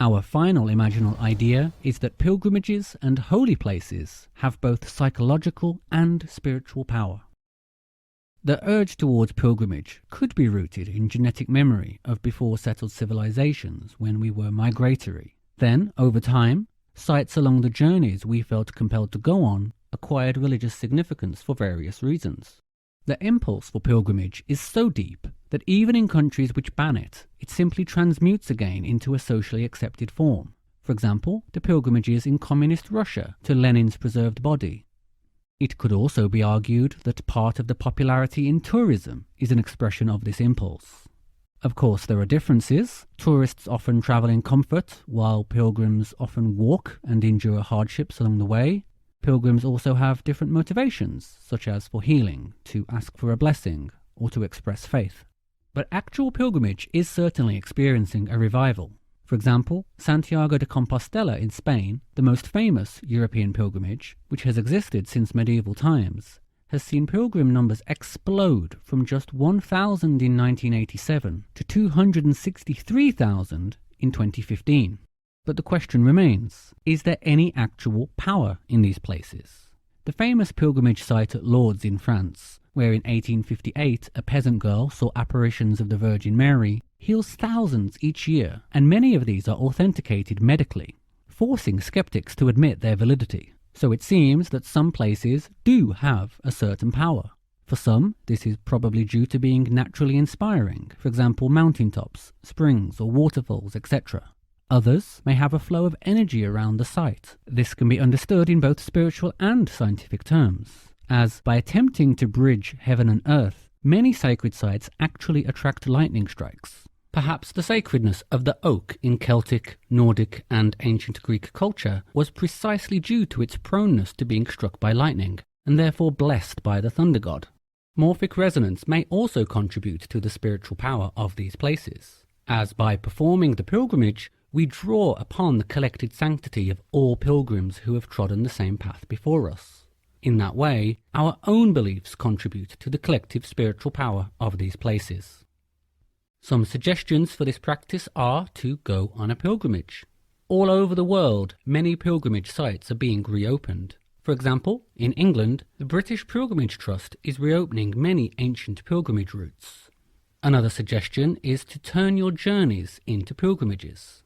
Our final imaginal idea is that pilgrimages and holy places have both psychological and spiritual power. The urge towards pilgrimage could be rooted in genetic memory of before settled civilizations when we were migratory. Then, over time, sites along the journeys we felt compelled to go on acquired religious significance for various reasons. The impulse for pilgrimage is so deep that even in countries which ban it, it simply transmutes again into a socially accepted form. For example, the pilgrimages in communist Russia to Lenin's preserved body. It could also be argued that part of the popularity in tourism is an expression of this impulse. Of course, there are differences. Tourists often travel in comfort, while pilgrims often walk and endure hardships along the way. Pilgrims also have different motivations, such as for healing, to ask for a blessing, or to express faith. But actual pilgrimage is certainly experiencing a revival. For example, Santiago de Compostela in Spain, the most famous European pilgrimage, which has existed since medieval times, has seen pilgrim numbers explode from just 1,000 in 1987 to 263,000 in 2015. But the question remains, is there any actual power in these places? The famous pilgrimage site at Lourdes in France, where in 1858 a peasant girl saw apparitions of the Virgin Mary, heals thousands each year, and many of these are authenticated medically, forcing skeptics to admit their validity. So it seems that some places do have a certain power. For some, this is probably due to being naturally inspiring, for example mountaintops, springs or waterfalls, etc. Others may have a flow of energy around the site. This can be understood in both spiritual and scientific terms, as by attempting to bridge heaven and earth, many sacred sites actually attract lightning strikes. Perhaps the sacredness of the oak in Celtic, Nordic and ancient Greek culture was precisely due to its proneness to being struck by lightning, and therefore blessed by the thunder god. Morphic resonance may also contribute to the spiritual power of these places, as by performing the pilgrimage, we draw upon the collected sanctity of all pilgrims who have trodden the same path before us. In that way, our own beliefs contribute to the collective spiritual power of these places. Some suggestions for this practice are to go on a pilgrimage. All over the world, many pilgrimage sites are being reopened. For example, in England, the British Pilgrimage Trust is reopening many ancient pilgrimage routes. Another suggestion is to turn your journeys into pilgrimages.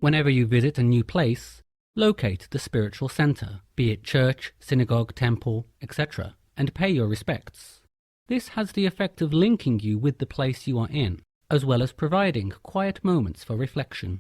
Whenever you visit a new place, locate the spiritual center, be it church, synagogue, temple, etc., and pay your respects. This has the effect of linking you with the place you are in, as well as providing quiet moments for reflection.